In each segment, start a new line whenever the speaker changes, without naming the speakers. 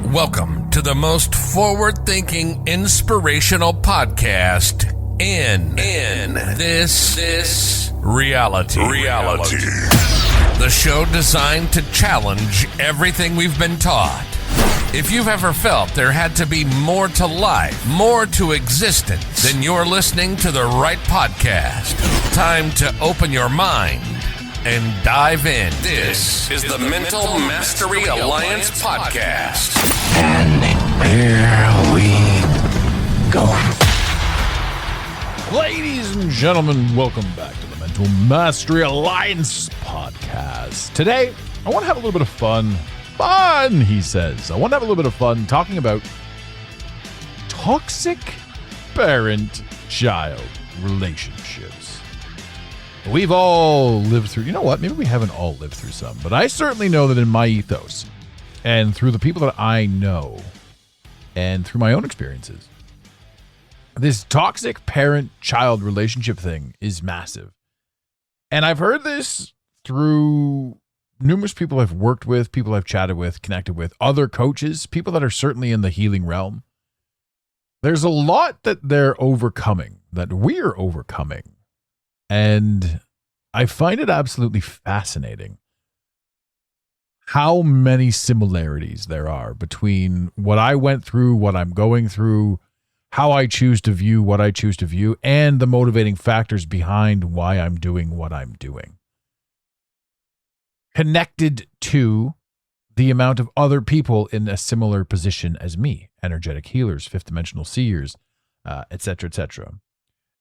Welcome to the most forward-thinking, inspirational podcast in this reality. The show designed to challenge everything we've been taught. If you've ever felt there had to be more to life, more to existence, then you're listening to the right podcast. Time to open your mind and dive in. This is the Mental Mastery Alliance podcast.
And here we go.
Ladies and gentlemen, welcome back to the Mental Mastery Alliance podcast. Today, I want to have a little bit of fun. Fun, he says. I want to have a little bit of fun talking about toxic parent-child relationships. We've all lived through, you know what, maybe we haven't all lived through some, but I certainly know that in my ethos and through the people that I know and through my own experiences, this toxic parent-child relationship thing is massive. And I've heard this through numerous people I've worked with, people I've chatted with, connected with, other coaches, people that are certainly in the healing realm. There's a lot that they're overcoming, that we're overcoming. And I find it absolutely fascinating how many similarities there are between what I went through, what I'm going through, how I choose to view what I choose to view, and the motivating factors behind why I'm doing what I'm doing. Connected to the amount of other people in a similar position as me, energetic healers, fifth dimensional seers, etc., etc.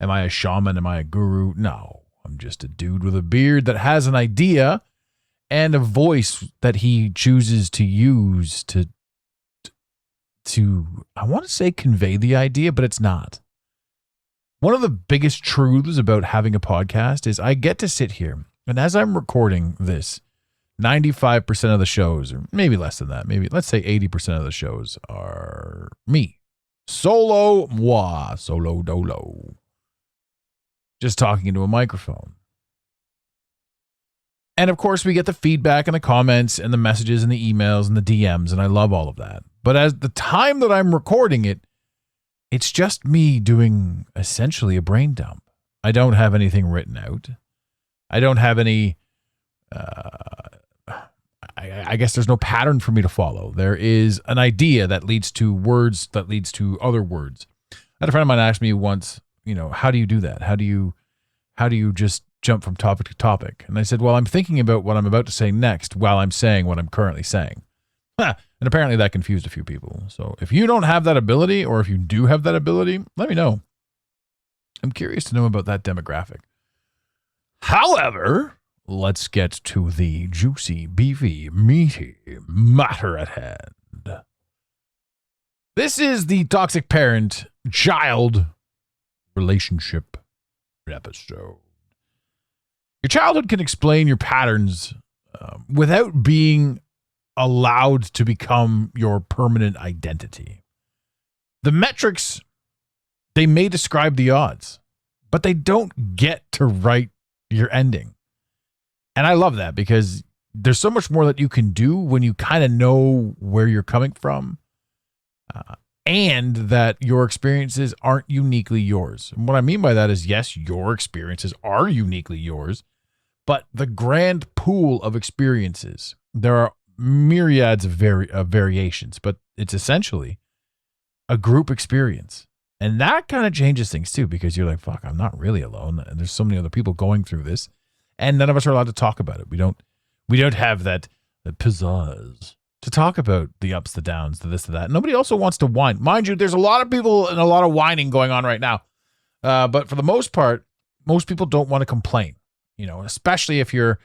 Am I a shaman? Am I a guru? No, I'm just a dude with a beard that has an idea and a voice that he chooses to use to I want to say convey the idea, but it's not. One of the biggest truths about having a podcast is I get to sit here, and as I'm recording this, 95% of the shows, or maybe less than that, maybe let's say 80% of the shows are me. Solo moi, solo dolo. Just talking into a microphone. And of course, we get the feedback and the comments and the messages and the emails and the DMs, and I love all of that. But as the time that I'm recording it, it's just me doing essentially a brain dump. I don't have anything written out. I don't have any, I guess there's no pattern for me to follow. There is an idea that leads to words that leads to other words. I had a friend of mine ask me once, how do you do that? How do you just jump from topic to topic? And I said, well, I'm thinking about what I'm about to say next while I'm saying what I'm currently saying. And apparently that confused a few people. So if you don't have that ability, or if you do have that ability, let me know. I'm curious to know about that demographic. However, let's get to the juicy, beefy, meaty matter at hand. This is the toxic parent-child relationship episode. Your childhood can explain your patterns without being allowed to become your permanent identity. The metrics, they may describe the odds, but they don't get to write your ending. And I love that because there's so much more that you can do when you kind of know where you're coming from, and that your experiences aren't uniquely yours. And what I mean by that is, yes, your experiences are uniquely yours, but the grand pool of experiences, there are myriads of variations, but it's essentially a group experience. And that kind of changes things too, because you're like, fuck, I'm not really alone. And there's so many other people going through this, and none of us are allowed to talk about it. We don't have that pizzazz to talk about the ups, the downs, the this, the that. Nobody also wants to whine. Mind you, there's a lot of people and a lot of whining going on right now. But for the most part, most people don't want to complain, especially if you're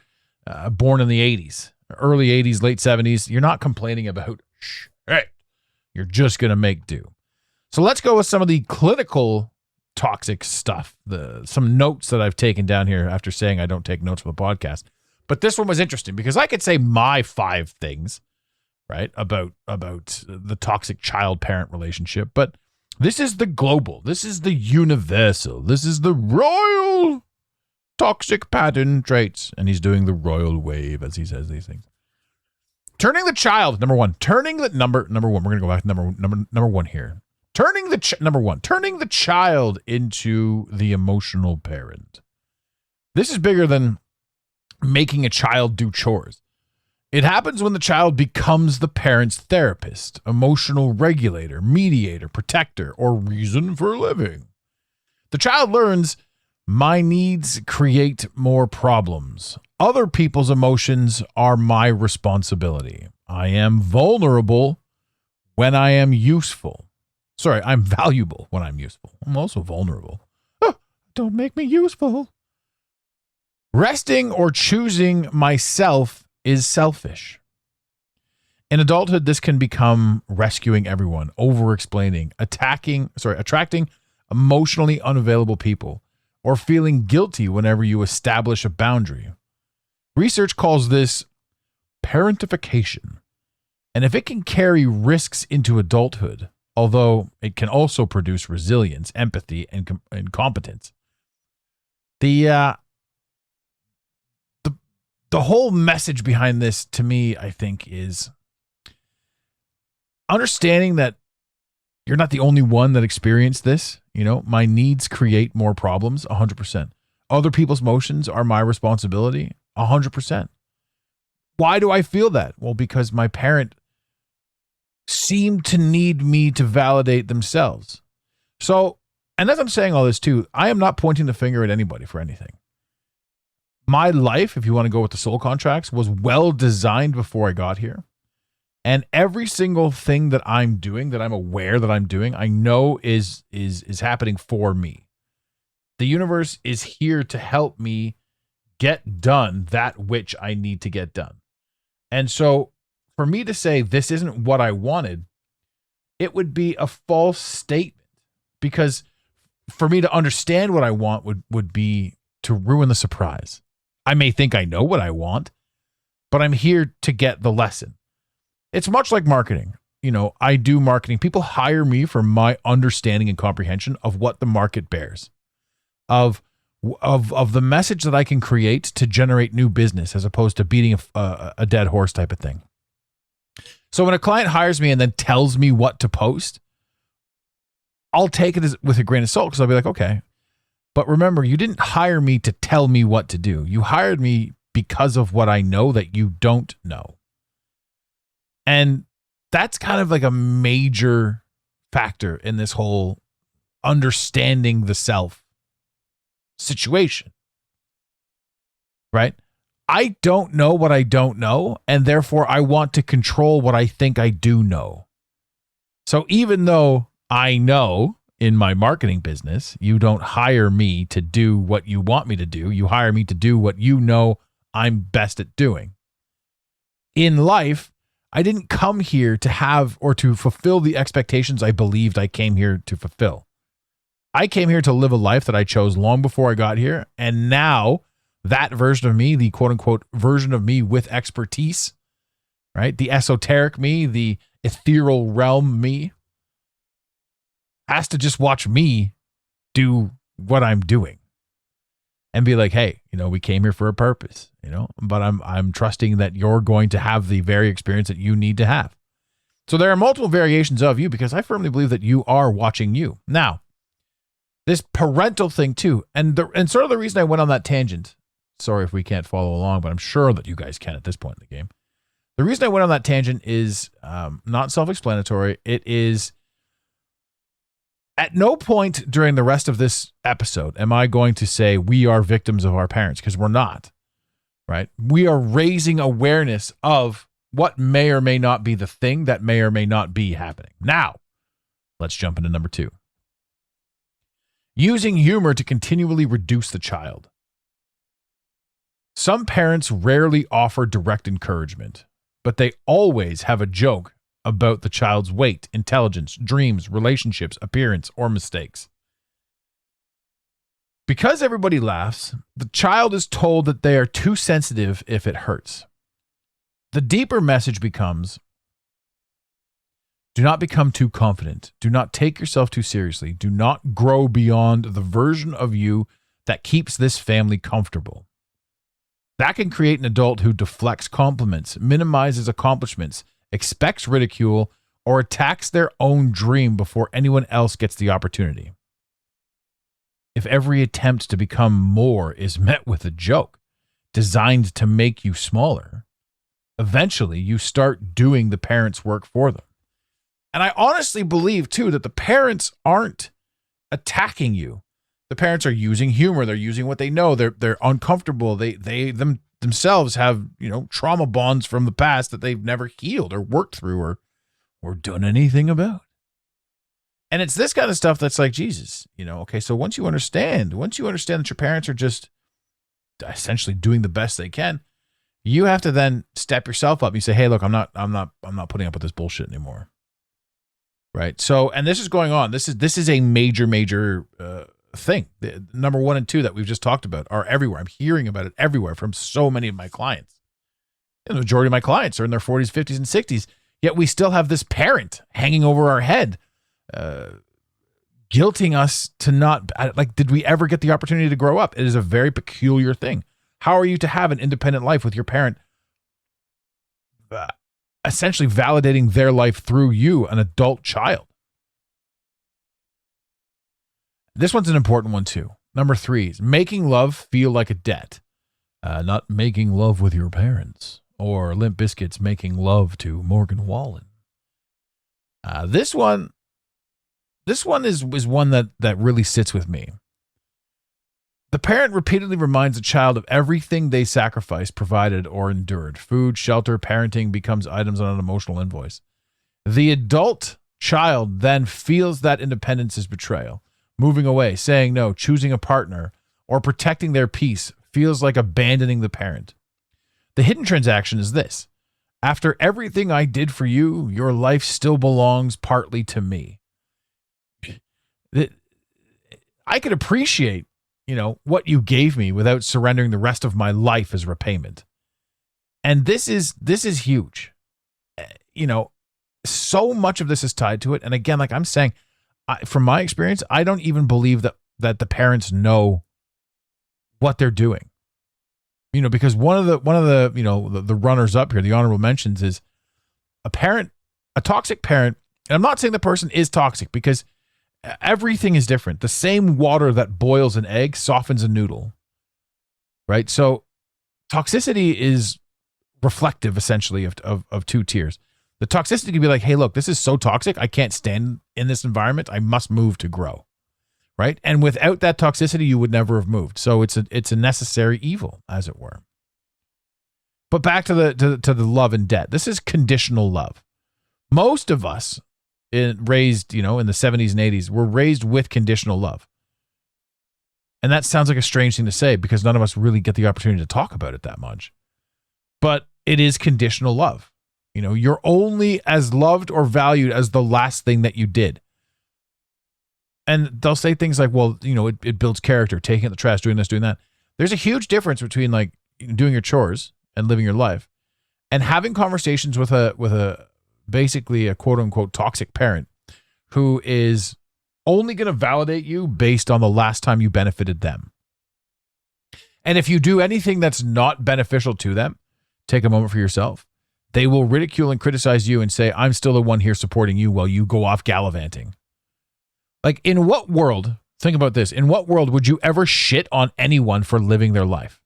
born in the 80s, early 80s, late 70s. You're not complaining about shit. You're just going to make do. So let's go with some of the clinical toxic stuff, some notes that I've taken down here after saying I don't take notes for the podcast. But this one was interesting because I could say my 5 things, right, about the toxic child-parent relationship, but this is the global, this is the universal, this is the royal toxic pattern traits, and he's doing the royal wave as he says these things. Turning the child, number one. Number one. We're going to go back to number one here. Turning the child into the emotional parent. This is bigger than making a child do chores. It happens when the child becomes the parent's therapist, emotional regulator, mediator, protector, or reason for living. The child learns, my needs create more problems. Other people's emotions are my responsibility. I am vulnerable when I am useful. Sorry, I'm valuable when I'm useful. I'm also vulnerable. Don't make me useful. Resting or choosing myself is selfish. In adulthood, this can become rescuing everyone, over-explaining, attracting emotionally unavailable people, or feeling guilty whenever you establish a boundary. Research calls this parentification. And if it can carry risks into adulthood, although it can also produce resilience, empathy, and competence, the whole message behind this, to me, I think, is understanding that you're not the only one that experienced this. My needs create more problems, 100%. Other people's emotions are my responsibility, 100%. Why do I feel that? Well, because my parent seemed to need me to validate themselves. So, and as I'm saying all this too, I am not pointing the finger at anybody for anything. My life, if you want to go with the soul contracts, was well designed before I got here. And every single thing that I'm doing, that I'm aware that I'm doing, I know is happening for me. The universe is here to help me get done that which I need to get done. And so for me to say this isn't what I wanted, it would be a false statement, because for me to understand what I want would be to ruin the surprise. I may think I know what I want, but I'm here to get the lesson. It's much like marketing. I do marketing. People hire me for my understanding and comprehension of what the market bears, of the message that I can create to generate new business, as opposed to beating a dead horse type of thing. So when a client hires me and then tells me what to post, I'll take it with a grain of salt, because I'll be like, okay. But remember, you didn't hire me to tell me what to do. You hired me because of what I know that you don't know. And that's kind of like a major factor in this whole understanding the self situation, right? I don't know what I don't know, and therefore I want to control what I think I do know. So even though I know in my marketing business, you don't hire me to do what you want me to do. You hire me to do what you know I'm best at doing. In life, I didn't come here to have or to fulfill the expectations I believed I came here to fulfill. I came here to live a life that I chose long before I got here. And now that version of me, the quote unquote version of me with expertise, right? The esoteric me, the ethereal realm me, has to just watch me do what I'm doing and be like, hey, we came here for a purpose, but I'm trusting that you're going to have the very experience that you need to have. So there are multiple variations of you, because I firmly believe that you are watching you. Now, this parental thing too, and sort of the reason I went on that tangent, sorry if we can't follow along, but I'm sure that you guys can at this point in the game. The reason I went on that tangent is not self-explanatory. It is, at no point during the rest of this episode am I going to say we are victims of our parents, because we're not, right? We are raising awareness of what may or may not be the thing that may or may not be happening. Now, let's jump into number 2. Using humor to continually reduce the child. Some parents rarely offer direct encouragement, but they always have a joke about the child's weight, intelligence, dreams, relationships, appearance, or mistakes. Because everybody laughs, the child is told that they are too sensitive if it hurts. The deeper message becomes, do not become too confident. Do not take yourself too seriously. Do not grow beyond the version of you that keeps this family comfortable. That can create an adult who deflects compliments, minimizes accomplishments, expects ridicule, or attacks their own dream before anyone else gets the opportunity. If every attempt to become more is met with a joke designed to make you smaller, eventually you start doing the parents' work for them. And I honestly believe, too, that the parents aren't attacking you. The parents are using humor. They're using what they know. They're uncomfortable. They themselves have, trauma bonds from the past that they've never healed or worked through or done anything about. And it's this kind of stuff that's like, Jesus, okay, so once you understand that your parents are just essentially doing the best they can, you have to then step yourself up. You say, hey, look, I'm not putting up with this bullshit anymore. Right. So, and this is going on. This is a major thing. The number 1 and 2 that we've just talked about are everywhere. I'm hearing about it everywhere from so many of my clients. The majority of my clients are in their 40s, 50s, and 60s. Yet we still have this parent hanging over our head, guilting us to not, did we ever get the opportunity to grow up? It is a very peculiar thing. How are you to have an independent life with your parent essentially validating their life through you, an adult child? This one's an important one too. Number 3 is making love feel like a debt. Not making love with your parents, or Limp Bizkit's making love to Morgan Wallen. This one is one that really sits with me. The parent repeatedly reminds the child of everything they sacrificed, provided, or endured. Food, shelter, parenting becomes items on an emotional invoice. The adult child then feels that independence is betrayal. Moving away, saying no, choosing a partner, or protecting their peace feels like abandoning the parent. The hidden transaction is this: after everything I did for you, your life still belongs partly to me. I could appreciate, what you gave me without surrendering the rest of my life as repayment. And this is huge. So much of this is tied to it. And again, like I'm saying, from my experience, I don't even believe that the parents know what they're doing. Because one of the runners up here, the honorable mentions, is a toxic parent. And I'm not saying the person is toxic, because everything is different. The same water that boils an egg softens a noodle, right? So toxicity is reflective, essentially, of 2 tiers. The toxicity can be like, hey, look, this is so toxic, I can't stand in this environment. I must move to grow, right? And without that toxicity, you would never have moved. So it's a necessary evil, as it were. But back to the love and debt. This is conditional love. Most of us raised, in the 70s and 80s, were raised with conditional love. And that sounds like a strange thing to say, because none of us really get the opportunity to talk about it that much. But it is conditional love. You're only as loved or valued as the last thing that you did. And they'll say things like, well, it builds character, taking out the trash, doing this, doing that. There's a huge difference between like doing your chores and living your life and having conversations with a basically a quote unquote toxic parent who is only going to validate you based on the last time you benefited them. And if you do anything that's not beneficial to them, take a moment for yourself. They will ridicule and criticize you and say, I'm still the one here supporting you while you go off gallivanting. Like, in what world, think about this, in what world would you ever shit on anyone for living their life?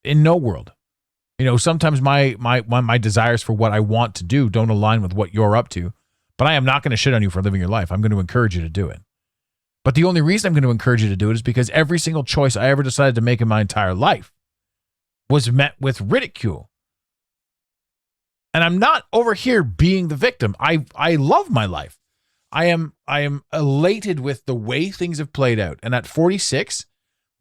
In no world. Sometimes my desires for what I want to do don't align with what you're up to, but I am not going to shit on you for living your life. I'm going to encourage you to do it. But the only reason I'm going to encourage you to do it is because every single choice I ever decided to make in my entire life was met with ridicule. And I'm not over here being the victim. I love my life. I am elated with the way things have played out. And at 46,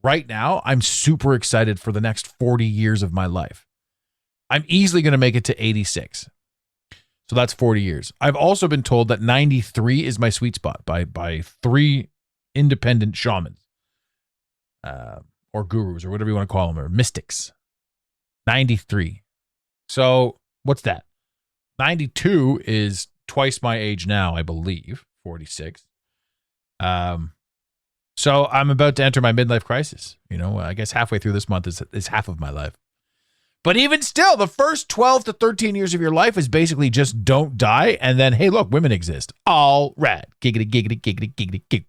right now, I'm super excited for the next 40 years of my life. I'm easily going to make it to 86. So that's 40 years. I've also been told that 93 is my sweet spot by 3 independent shamans, or gurus, or whatever you want to call them, or mystics. 93. So what's that? 92 is twice my age now, I believe. 46. So So I'm about to enter my midlife crisis. You know, I guess halfway through this month is half of my life. But even still, the first 12 to 13 years of your life is basically just don't die. And then, hey, look, women exist. All right. Giggity, giggity, giggity, giggity, giggity.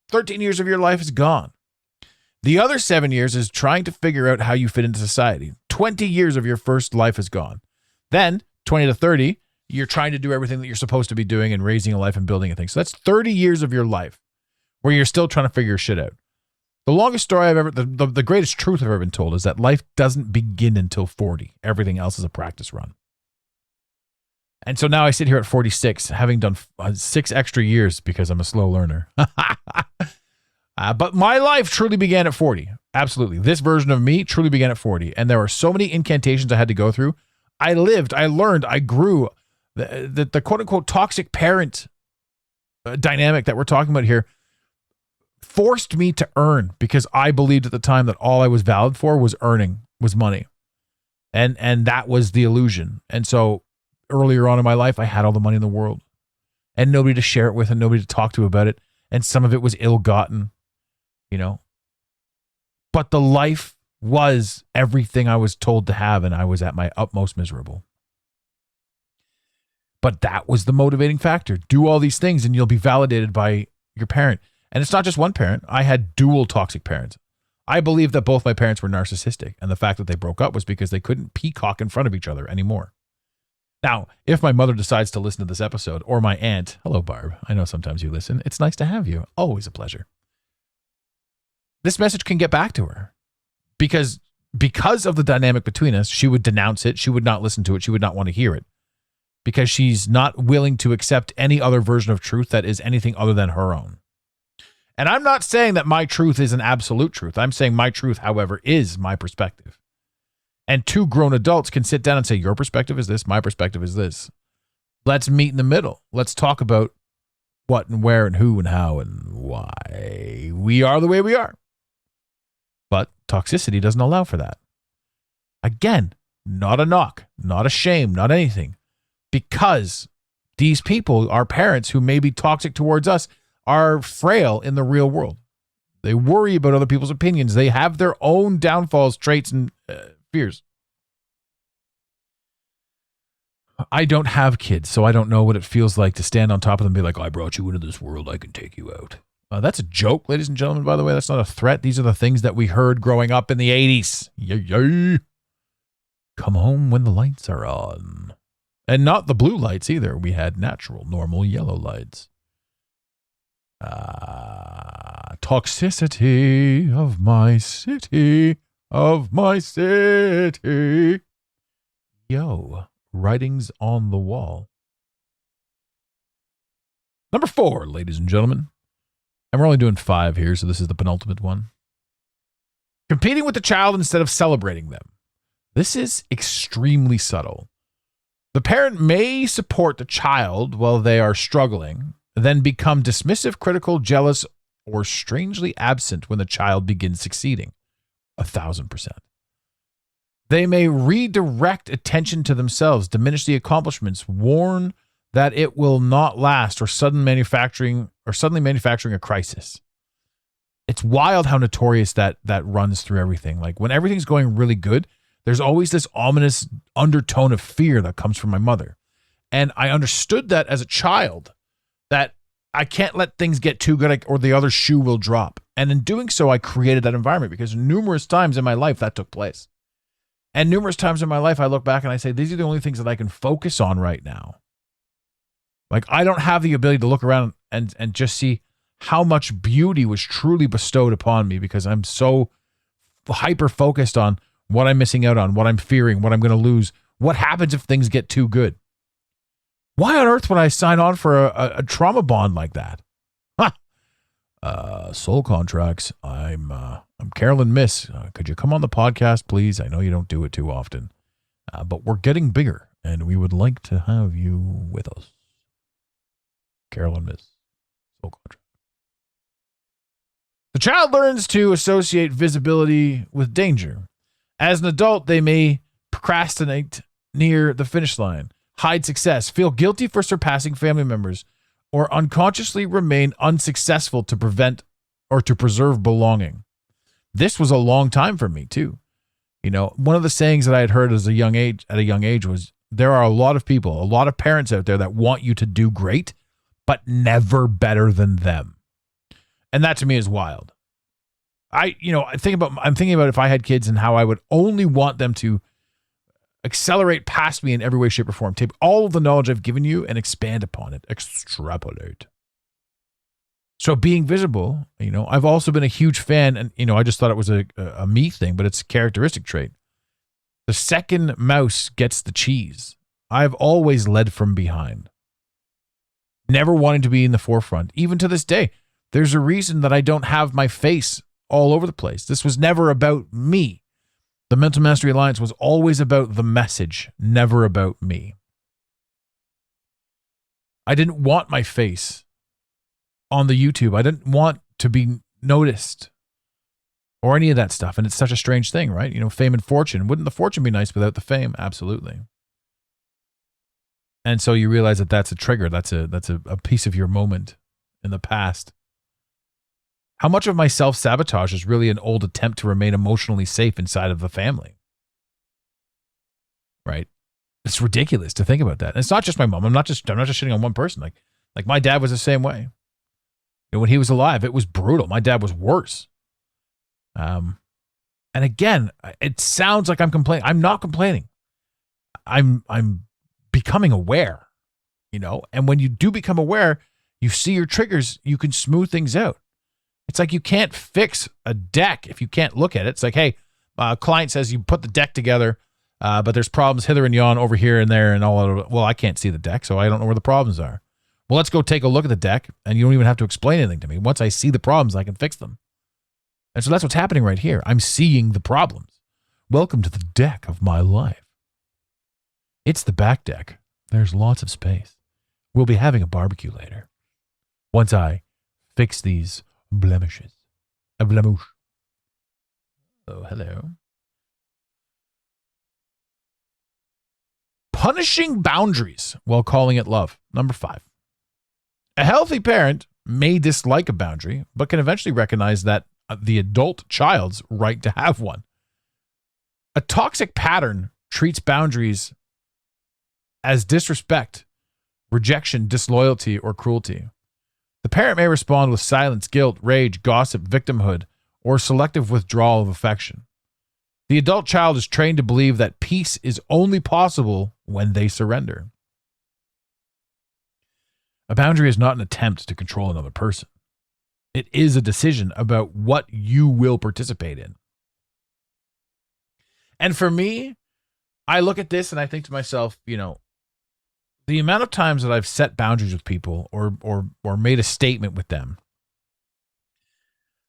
13 years of your life is gone. The other 7 years is trying to figure out how you fit into society. 20 years of your first life is gone. Then 20 to 30, you're trying to do everything that you're supposed to be doing and raising a life and building a thing. So that's 30 years of your life where you're still trying to figure your shit out. The longest story I've ever, the greatest truth I've ever been told is that life doesn't begin until 40. Everything else is a practice run. And so now I sit here at 46, having done 6 extra years because I'm a slow learner. But my life truly began at 40. Absolutely. This version of me truly began at 40. And there were so many incantations I had to go through. I lived, I learned, I grew. The quote unquote toxic parent dynamic that we're talking about here forced me to earn because I believed at the time that all I was valid for was earning, was money. And that was the illusion. And so earlier on in my life, I had all the money in the world and nobody to share it with and nobody to talk to about it. And some of it was ill-gotten, you know. But the life was everything I was told to have, and I was at my utmost miserable. But that was the motivating factor. Do all these things and you'll be validated by your parent. And it's not just one parent. I had dual toxic parents. I believe that both my parents were narcissistic, and the fact that they broke up was because they couldn't peacock in front of each other anymore. Now, if my mother decides to listen to this episode, or my aunt, hello, Barb, I know sometimes you listen. It's nice to have you. Always a pleasure. This message can get back to her because of the dynamic between us, she would denounce it. She would not listen to it. She would not want to hear it because she's not willing to accept any other version of truth that is anything other than her own. And I'm not saying that my truth is an absolute truth. I'm saying my truth, however, is my perspective. And 2 grown adults can sit down and say, your perspective is this, my perspective is this. Let's meet in the middle. Let's talk about what and where and who and how and why we are the way we are. But toxicity doesn't allow for that. Again, not a knock, not a shame, not anything. Because these people, our parents who may be toxic towards us, are frail in the real world. They worry about other people's opinions. They have their own downfalls, traits, and fears. I don't have kids, so I don't know what it feels like to stand on top of them and be like, I brought you into this world, I can take you out. That's a joke, ladies and gentlemen, by the way. That's not a threat. These are the things that we heard growing up in the 80s. Yay. Come home when the lights are on. And not the blue lights either. We had natural, normal yellow lights. Toxicity of my city, Yo, writings on the wall. Number 4, ladies and gentlemen. And we're only doing 5 here, so this is the penultimate one. Competing with the child instead of celebrating them. This is extremely subtle. The parent may support the child while they are struggling, then become dismissive, critical, jealous, or strangely absent when the child begins succeeding. 1,000%. They may redirect attention to themselves, diminish the accomplishments, warn that it will not last, or suddenly manufacturing a crisis. It's wild how notorious that runs through everything. Like when everything's going really good, there's always this ominous undertone of fear that comes from my mother. And I understood that as a child, that I can't let things get too good or the other shoe will drop. And in doing so, I created that environment because numerous times in my life that took place. And numerous times in my life, I look back and I say, these are the only things that I can focus on right now. Like I don't have the ability to look around and just see how much beauty was truly bestowed upon me because I'm so hyper-focused on what I'm missing out on, what I'm fearing, what I'm going to lose, what happens if things get too good. Why on earth would I sign on for a trauma bond like that? Soul contracts. I'm Carolyn Miss. Could you come on the podcast, please? I know you don't do it too often, but we're getting bigger, and we would like to have you with us. Carolyn Miss. Soul contract. The child learns to associate visibility with danger. As an adult, they may procrastinate near the finish line, hide success, feel guilty for surpassing family members, or unconsciously remain unsuccessful to prevent or to preserve belonging. This was a long time for me too. One of the sayings that I had heard at a young age was, there are a lot of people, a lot of parents out there that want you to do great, but never better than them. And that to me is wild. I'm thinking about if I had kids and how I would only want them to accelerate past me in every way, shape, or form. Take all of the knowledge I've given you and expand upon it. Extrapolate. So being visible, I've also been a huge fan, and, I just thought it was a me thing, but it's a characteristic trait. The second mouse gets the cheese. I've always led from behind. Never wanting to be in the forefront. Even to this day, there's a reason that I don't have my face all over the place. This was never about me. The Mental Mastery Alliance was always about the message, never about me. I didn't want my face on the YouTube. I didn't want to be noticed or any of that stuff. And it's such a strange thing, right? Fame and fortune. Wouldn't the fortune be nice without the fame? Absolutely. And so you realize that that's a trigger. That's a piece of your moment in the past. How much of my self-sabotage is really an old attempt to remain emotionally safe inside of the family? Right? It's ridiculous to think about that. And it's not just my mom. I'm not just shitting on one person. Like my dad was the same way. When he was alive, it was brutal. My dad was worse. And again, it sounds like I'm complaining. I'm not complaining. I'm becoming aware, and when you do become aware, you see your triggers, you can smooth things out. It's like you can't fix a deck if you can't look at it. It's like, hey, client says you put the deck together, but there's problems hither and yon over here and there and all of it. Well, I can't see the deck, so I don't know where the problems are. Well, let's go take a look at the deck, and you don't even have to explain anything to me. Once I see the problems, I can fix them. And so that's what's happening right here. I'm seeing the problems. Welcome to the deck of my life. It's the back deck. There's lots of space. We'll be having a barbecue later. Once I fix these blemishes. A blemouche. Oh, hello. Punishing boundaries while calling it love. Number 5. A healthy parent may dislike a boundary, but can eventually recognize that the adult child's right to have one. A toxic pattern treats boundaries as disrespect, rejection, disloyalty, or cruelty. The parent may respond with silence, guilt, rage, gossip, victimhood, or selective withdrawal of affection. The adult child is trained to believe that peace is only possible when they surrender. A boundary is not an attempt to control another person. It is a decision about what you will participate in. And for me, I look at this and I think to myself, the amount of times that I've set boundaries with people or made a statement with them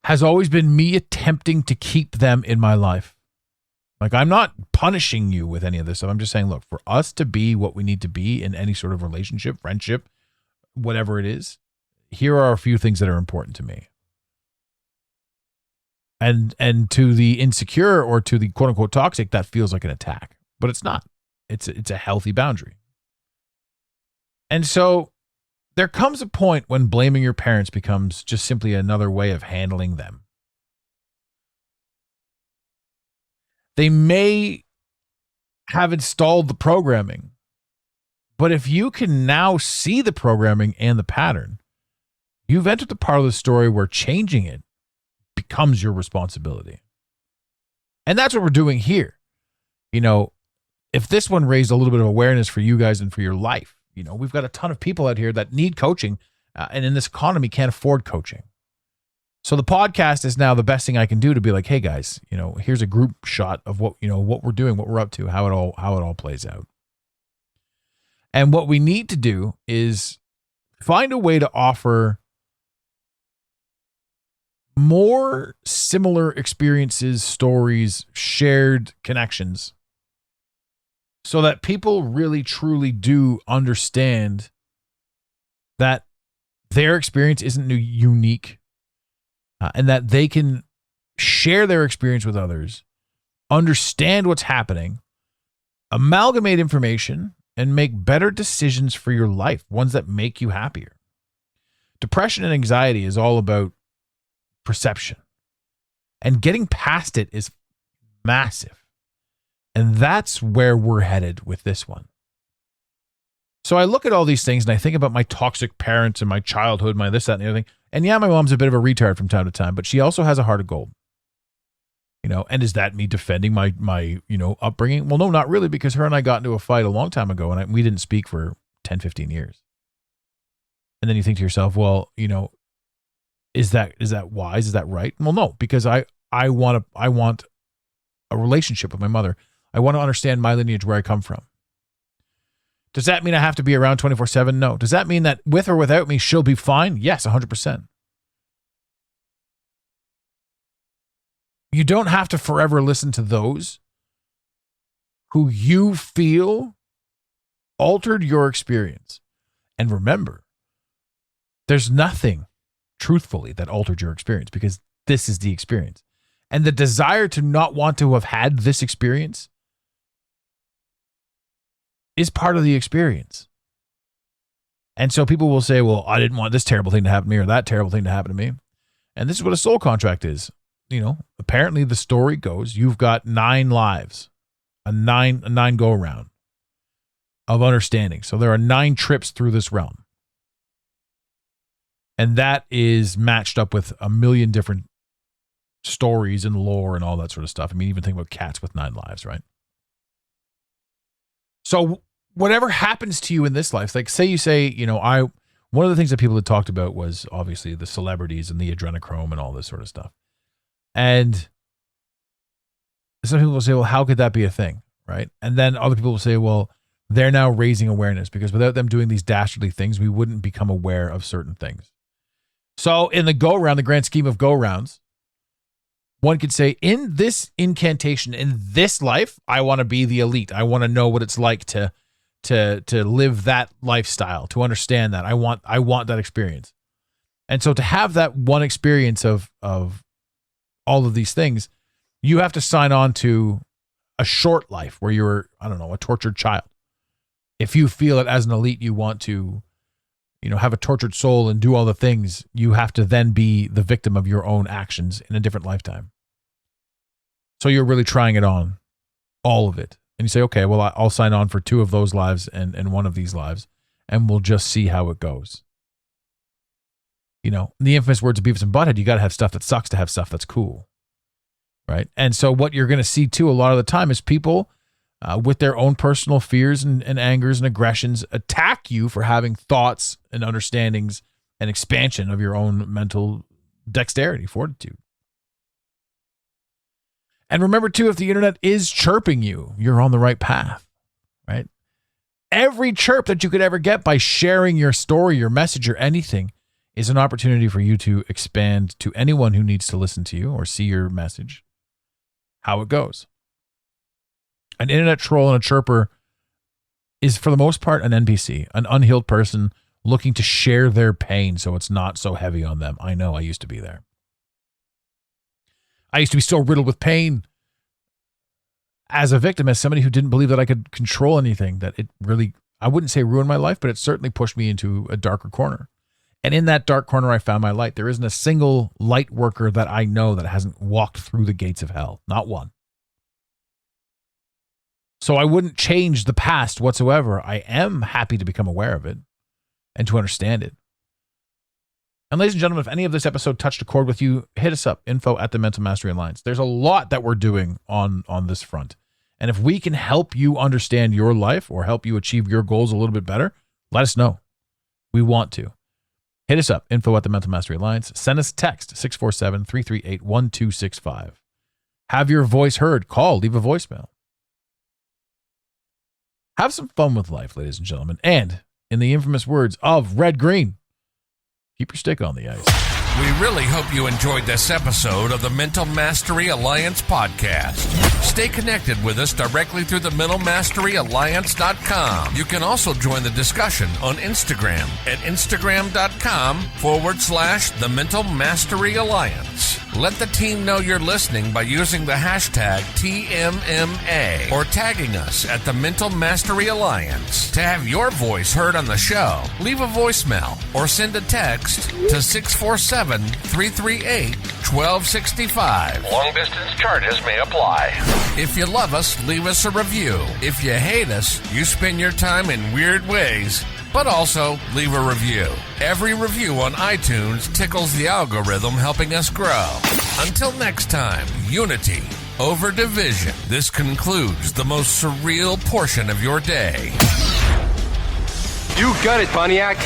has always been me attempting to keep them in my life. Like, I'm not punishing you with any of this stuff. I'm just saying, look, for us to be what we need to be in any sort of relationship, friendship, whatever it is, here are a few things that are important to me. And to the insecure or to the quote unquote toxic, that feels like an attack, but it's not. It's a healthy boundary. And so there comes a point when blaming your parents becomes just simply another way of handling them. They may have installed the programming, but if you can now see the programming and the pattern, you've entered the part of the story where changing it becomes your responsibility. And that's what we're doing here. If this one raised a little bit of awareness for you guys and for your life, we've got a ton of people out here that need coaching and in this economy can't afford coaching. So the podcast is now the best thing I can do to be like, hey guys, here's a group shot of what we're doing, what we're up to, how it all plays out. And what we need to do is find a way to offer more similar experiences, stories, shared connections, so that people really, truly do understand that their experience isn't unique, and that they can share their experience with others, understand what's happening, amalgamate information, and make better decisions for your life, ones that make you happier. Depression and anxiety is all about perception. And getting past it is massive. And that's where we're headed with this one. So I look at all these things and I think about my toxic parents and my childhood, my this, that, and the other thing. And yeah, my mom's a bit of a retard from time to time, but she also has a heart of gold. And is that me defending my upbringing? Well, no, not really, because her and I got into a fight a long time ago and we didn't speak for 10, 15 years. And then you think to yourself, well, is that wise? Is that right? Well, no, because I want a relationship with my mother. I want to understand my lineage, where I come from. Does that mean I have to be around 24/7? No. Does that mean that with or without me, she'll be fine? Yes, 100%. You don't have to forever listen to those who you feel altered your experience. And remember, there's nothing, truthfully, that altered your experience, because this is the experience. And the desire to not want to have had this experience is part of the experience. And so people will say, well, I didn't want this terrible thing to happen to me or that terrible thing to happen to me. And this is what a soul contract is. Apparently the story goes, you've got 9 lives, a nine go around of understanding. So there are 9 trips through this realm. And that is matched up with a million different stories and lore and all that sort of stuff. I mean, even think about cats with 9 lives, right? So whatever happens to you in this life, like say, one of the things that people had talked about was obviously the celebrities and the adrenochrome and all this sort of stuff. And some people will say, well, how could that be a thing? Right. And then other people will say, well, they're now raising awareness, because without them doing these dastardly things, we wouldn't become aware of certain things. So in the go-round, the grand scheme of go-rounds, one could say, in this incantation, in this life, I want to be the elite. I want to know what it's like to live that lifestyle, to understand that. I want that experience. And so to have that one experience of all of these things, you have to sign on to a short life where you're, a tortured child. If you feel that as an elite, you want to, have a tortured soul and do all the things, you have to then be the victim of your own actions in a different lifetime. So you're really trying it on, all of it. And you say, okay, well, I'll sign on for 2 of those lives and 1 of these lives, and we'll just see how it goes. In the infamous words of Beavis and Butthead, you got to have stuff that sucks to have stuff that's cool. Right. And so what you're going to see too, a lot of the time, is people with their own personal fears and angers and aggressions attack you for having thoughts and understandings and expansion of your own mental dexterity, fortitude. And remember too, if the internet is chirping you, you're on the right path, right? Every chirp that you could ever get by sharing your story, your message, or anything is an opportunity for you to expand to anyone who needs to listen to you or see your message, how it goes. An internet troll and a chirper is, for the most part, an NPC, an unhealed person looking to share their pain so it's not so heavy on them. I know, I used to be there. I used to be so riddled with pain as a victim, as somebody who didn't believe that I could control anything, that it really, I wouldn't say ruined my life, but it certainly pushed me into a darker corner. And in that dark corner, I found my light. There isn't a single light worker that I know that hasn't walked through the gates of hell. Not one. So I wouldn't change the past whatsoever. I am happy to become aware of it and to understand it. And ladies and gentlemen, if any of this episode touched a chord with you, hit us up, info@the Mental Mastery Alliance. There's a lot that we're doing on this front. And if we can help you understand your life or help you achieve your goals a little bit better, let us know. We want to. Hit us up, info@the Mental Mastery Alliance. Send us a text, 647-338-1265. Have your voice heard. Call, leave a voicemail. Have some fun with life, ladies and gentlemen. And in the infamous words of Red Green, keep your stick on the ice.
We really hope you enjoyed this episode of the Mental Mastery Alliance podcast. Stay connected with us directly through the mentalmasteryalliance.com. You can also join the discussion on Instagram at instagram.com/the Mental Mastery Alliance. Let the team know you're listening by using the hashtag TMMA or tagging us at the Mental Mastery Alliance. To have your voice heard on the show, leave a voicemail or send a text to 647-338-1265. Long-distance charges may apply. If you love us, leave us a review. If you hate us, you spend your time in weird ways, but also leave a review. Every review on iTunes tickles the algorithm, helping us grow. Until next time, unity over division. This concludes the most surreal portion of your day.
You got it, Pontiac.